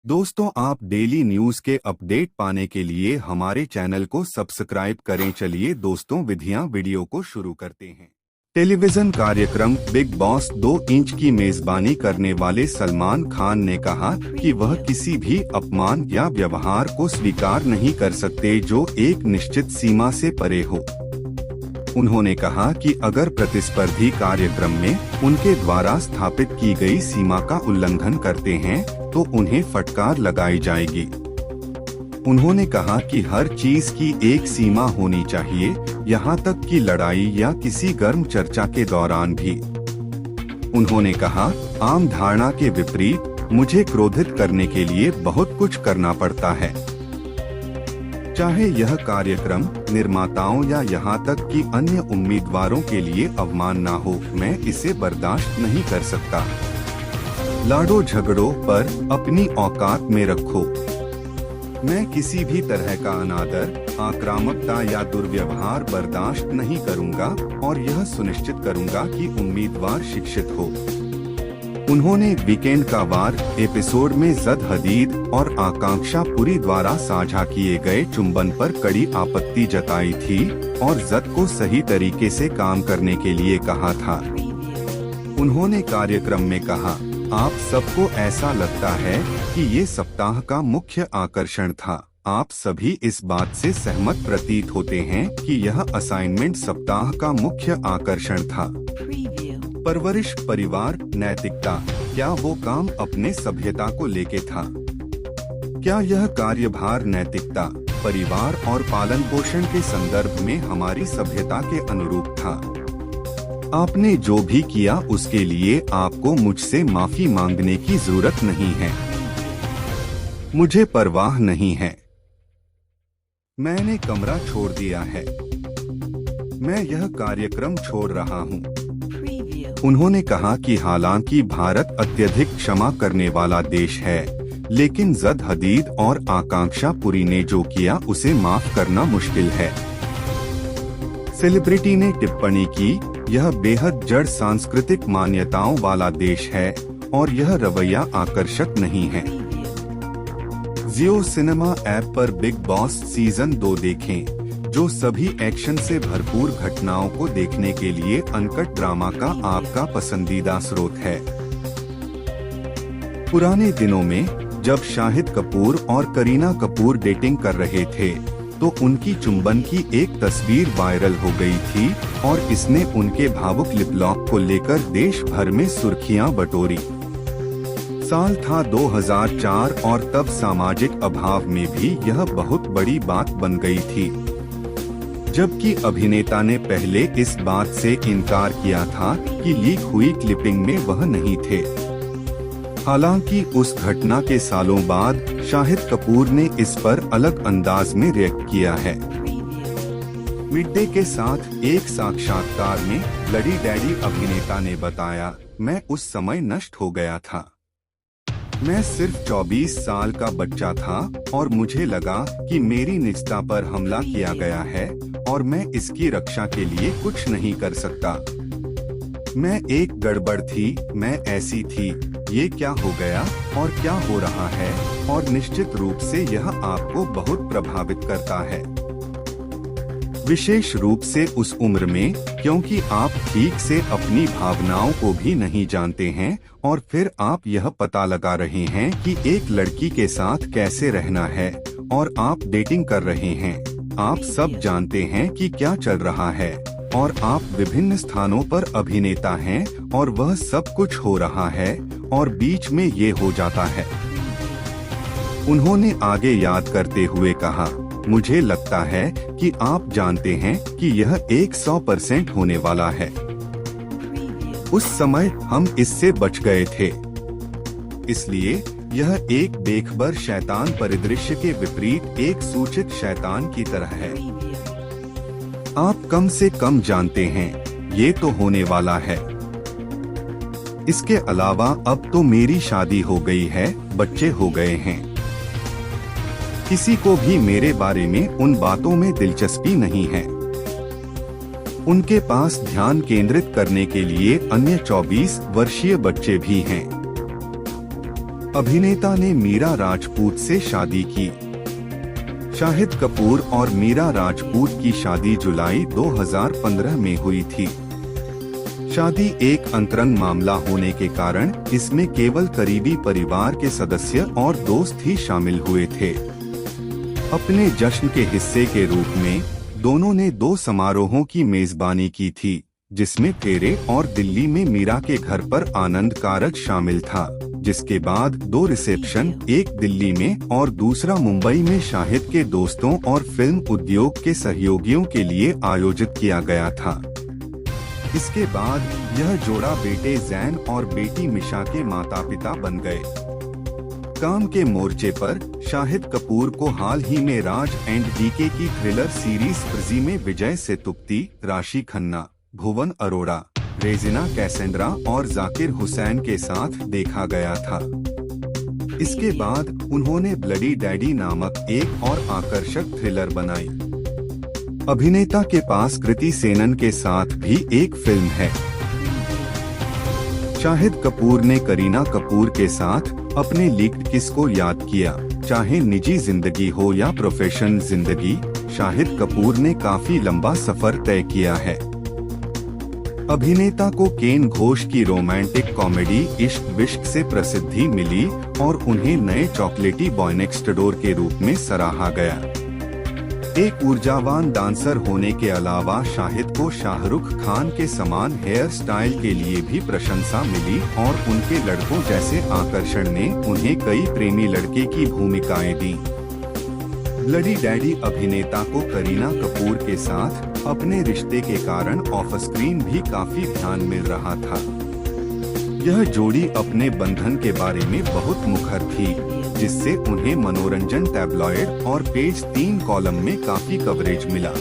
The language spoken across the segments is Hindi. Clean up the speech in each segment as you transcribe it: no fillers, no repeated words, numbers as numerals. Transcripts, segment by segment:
दोस्तों, आप डेली न्यूज के अपडेट पाने के लिए हमारे चैनल को सब्सक्राइब करें। चलिए दोस्तों, वीडियो को शुरू करते हैं। टेलीविजन कार्यक्रम बिग बॉस 2 इंच की मेजबानी करने वाले सलमान खान ने कहा कि वह किसी भी अपमान या व्यवहार को स्वीकार नहीं कर सकते जो एक निश्चित सीमा से परे हो। उन्होंने कहा कि अगर प्रतिस्पर्धी कार्यक्रम में उनके द्वारा स्थापित की गई सीमा का उल्लंघन करते हैं तो उन्हें फटकार लगाई जाएगी। उन्होंने कहा कि हर चीज की एक सीमा होनी चाहिए, यहाँ तक कि लड़ाई या किसी गर्म चर्चा के दौरान भी। उन्होंने कहा, आम धारणा के विपरीत मुझे क्रोधित करने के लिए बहुत कुछ करना पड़ता है। चाहे यह कार्यक्रम निर्माताओं या यहाँ तक कि अन्य उम्मीदवारों के लिए अवमान ना हो, मैं इसे बर्दाश्त नहीं कर सकता। लाड़ो झगड़ों पर अपनी औकात में रखो। मैं किसी भी तरह का अनादर, आक्रामकता या दुर्व्यवहार बर्दाश्त नहीं करूंगा और यह सुनिश्चित करूंगा कि उम्मीदवार शिक्षित हो। उन्होंने वीकेंड का वार एपिसोड में जद हदीद और आकांक्षा पुरी द्वारा साझा किए गए चुंबन पर कड़ी आपत्ति जताई थी और जद को सही तरीके से काम करने के लिए कहा था। उन्होंने कार्यक्रम में कहा, आप सबको ऐसा लगता है कि ये सप्ताह का मुख्य आकर्षण था। आप सभी इस बात से सहमत प्रतीत होते हैं कि यह असाइनमेंट सप्ताह का मुख्य आकर्षण था। परवरिश, परिवार, नैतिकता, क्या वो काम अपने सभ्यता को लेके था? क्या यह कार्यभार नैतिकता, परिवार और पालन पोषण के संदर्भ में हमारी सभ्यता के अनुरूप था? आपने जो भी किया उसके लिए आपको मुझसे माफी मांगने की जरूरत नहीं है। मुझे परवाह नहीं है। मैंने कमरा छोड़ दिया है। मैं यह कार्यक्रम छोड़ रहा हूँ। उन्होंने कहा कि हालांकि भारत अत्यधिक क्षमा करने वाला देश है, लेकिन जद हदीद और आकांक्षा पुरी ने जो किया उसे माफ करना मुश्किल है। सेलिब्रिटी ने टिप्पणी की, यह बेहद जड़ सांस्कृतिक मान्यताओं वाला देश है और यह रवैया आकर्षक नहीं है। जियो सिनेमा ऐप पर बिग बॉस सीजन 2 देखें, जो सभी एक्शन से भरपूर घटनाओं को देखने के लिए अनकट ड्रामा का आपका पसंदीदा स्रोत है। पुराने दिनों में जब शाहिद कपूर और करीना कपूर डेटिंग कर रहे थे तो उनकी चुंबन की एक तस्वीर वायरल हो गई थी और इसने उनके भावुक लिप लॉक को लेकर देश भर में सुर्खियां बटोरी। साल था 2004 और तब सामाजिक अभाव में भी यह बहुत बड़ी बात बन गई थी, जबकि अभिनेता ने पहले इस बात से इनकार किया था कि लीक हुई क्लिपिंग में वह नहीं थे। हालांकि उस घटना के सालों बाद शाहिद कपूर ने इस पर अलग अंदाज में रिएक्ट किया है। मिड डे के साथ एक साक्षात्कार में ब्लडी डैडी अभिनेता ने बताया, मैं उस समय नष्ट हो गया था। मैं सिर्फ 24 साल का बच्चा था और मुझे लगा कि मेरी निजता पर हमला किया गया है और मैं इसकी रक्षा के लिए कुछ नहीं कर सकता। मैं एक गड़बड़ थी, मैं ऐसी थी, ये क्या हो गया और क्या हो रहा है, और निश्चित रूप से यह आपको बहुत प्रभावित करता है, विशेष रूप से उस उम्र में, क्योंकि आप ठीक से अपनी भावनाओं को भी नहीं जानते हैं और फिर आप यह पता लगा रहे हैं कि एक लड़की के साथ कैसे रहना है और आप डेटिंग कर रहे हैं। आप सब जानते हैं कि क्या चल रहा है और आप विभिन्न स्थानों पर अभिनेता हैं और वह सब कुछ हो रहा है और बीच में ये हो जाता है। उन्होंने आगे याद करते हुए कहा, मुझे लगता है कि आप जानते हैं कि यह 100% होने वाला है। उस समय हम इससे बच गए थे। इसलिए यह एक बेखबर शैतान परिदृश्य के विपरीत एक सूचित शैतान की तरह है। आप कम से कम जानते हैं ये तो होने वाला है। इसके अलावा अब तो मेरी शादी हो गई है, बच्चे हो गए हैं। किसी को भी मेरे बारे में उन बातों में दिलचस्पी नहीं है। उनके पास ध्यान केंद्रित करने के लिए अन्य 24 वर्षीय बच्चे भी हैं। अभिनेता ने मीरा राजपूत से शादी की। शाहिद कपूर और मीरा राजपूत की शादी जुलाई 2015 में हुई थी। शादी एक अंतरंग मामला होने के कारण इसमें केवल करीबी परिवार के सदस्य और दोस्त ही शामिल हुए थे। अपने जश्न के हिस्से के रूप में दोनों ने 2 समारोहों की मेजबानी की थी, जिसमें फेरे और दिल्ली में मीरा के घर पर आनंद कारज शामिल था, जिसके बाद 2 रिसेप्शन, एक दिल्ली में और दूसरा मुंबई में शाहिद के दोस्तों और फिल्म उद्योग के सहयोगियों के लिए आयोजित किया गया था। इसके बाद यह जोड़ा बेटे जैन और बेटी मिशा के माता पिता बन गए। काम के मोर्चे पर शाहिद कपूर को हाल ही में राज एंड डीके की थ्रिलर सीरीज फर्जी में विजय सेतुपति, राशि खन्ना, भुवन अरोड़ा, रेजिना कैसेंड्रा और जाकिर हुसैन के साथ देखा गया था। इसके बाद उन्होंने ब्लडी डैडी नामक एक और आकर्षक थ्रिलर बनाई। अभिनेता के पास कृति सेनन के साथ भी एक फिल्म है। शाहिद कपूर ने करीना कपूर के साथ अपने लीक्ड किस को याद किया। चाहे निजी जिंदगी हो या प्रोफेशनल जिंदगी, शाहिद कपूर ने काफी लंबा सफर तय किया है। अभिनेता को केन घोष की रोमांटिक कॉमेडी इश्क विश्क से प्रसिद्धि मिली और उन्हें नए चॉकलेटी बॉय नेक्स्ट डोर के रूप में सराहा गया। एक ऊर्जावान डांसर होने के अलावा शाहिद को शाहरुख खान के समान हेयर स्टाइल के लिए भी प्रशंसा मिली और उनके लड़कों जैसे आकर्षण ने उन्हें कई प्रेमी लड़के की भूमिकाएं दी। ब्लडी डैडी अभिनेता को करीना कपूर के साथ अपने रिश्ते के कारण ऑफ स्क्रीन भी काफी ध्यान मिल रहा था। यह जोड़ी अपने बंधन के बारे में बहुत मुखर थी, जिससे उन्हें मनोरंजन टैब्लॉइड और पेज 3 कॉलम में काफी कवरेज मिला।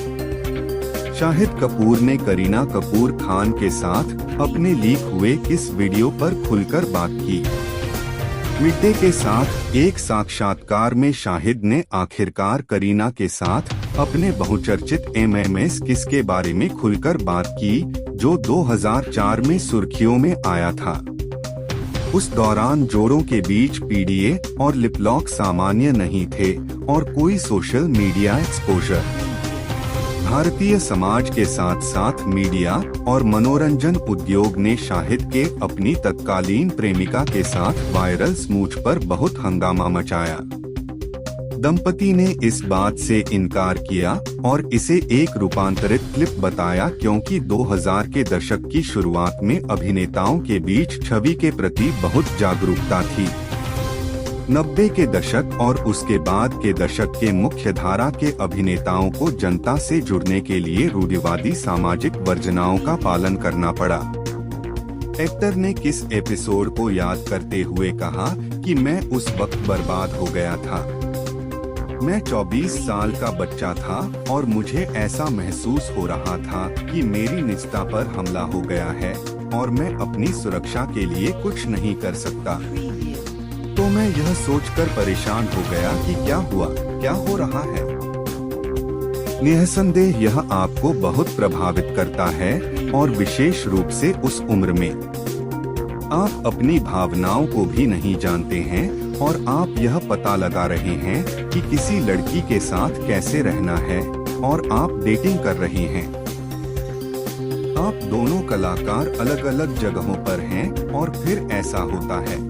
शाहिद कपूर ने करीना कपूर खान के साथ अपने लीक हुए किस वीडियो पर खुलकर बात की। मिड-डे के साथ एक साक्षात्कार में शाहिद ने आखिरकार करीना के साथ अपने बहुचर्चित MMS किस के बारे में खुलकर बात की, जो 2004 में सुर्खियों में आया था। उस दौरान जोड़ों के बीच PDA और लिपलॉक सामान्य नहीं थे और कोई social media exposure. Bharatiya Samaj के साथ साथ मीडिया और मनोरंजन उद्योग ने शाहिद के अपनी तत्कालीन प्रेमिका के साथ वायरल स्मूच पर बहुत हंगामा मचाया। दंपति ने इस बात से इनकार किया और इसे एक रूपांतरित क्लिप बताया, क्योंकि 2000 के दशक की शुरुआत में अभिनेताओं के बीच छवि के प्रति बहुत जागरूकता थी। 90 के दशक और उसके बाद के दशक के मुख्य धारा के अभिनेताओं को जनता से जुड़ने के लिए रूढ़िवादी सामाजिक वर्जनाओं का पालन करना पड़ा। एक्टर ने किस एपिसोड को याद करते हुए कहा कि मैं उस वक्त बर्बाद हो गया था। मैं 24 साल का बच्चा था और मुझे ऐसा महसूस हो रहा था कि मेरी निजता पर हमला हो गया है और मैं अपनी सुरक्षा के लिए कुछ नहीं कर सकता। तो मैं यह सोचकर परेशान हो गया कि क्या हुआ, क्या हो रहा है। निसंदेह यह आपको बहुत प्रभावित करता है और विशेष रूप से उस उम्र में। आप अपनी भावनाओं को भी नहीं जानते हैं और आप यह पता लगा रहे हैं कि किसी लड़की के साथ कैसे रहना है और आप डेटिंग कर रहे हैं। आप दोनों कलाकार अलग अलग जगहों पर हैं और फिर ऐसा होता है।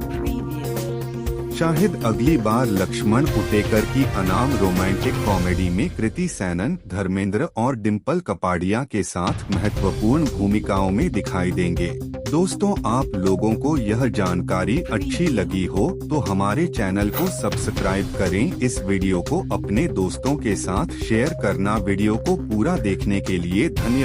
शाहिद अगली बार लक्ष्मण उटेकर की अनाम रोमांटिक कॉमेडी में कृति सेनन, धर्मेंद्र और डिम्पल कपाड़िया के साथ महत्वपूर्ण भूमिकाओं में दिखाई देंगे। दोस्तों, आप लोगों को यह जानकारी अच्छी लगी हो तो हमारे चैनल को सब्सक्राइब करें। इस वीडियो को अपने दोस्तों के साथ शेयर करना। वीडियो को पूरा देखने के लिए धन्यवाद।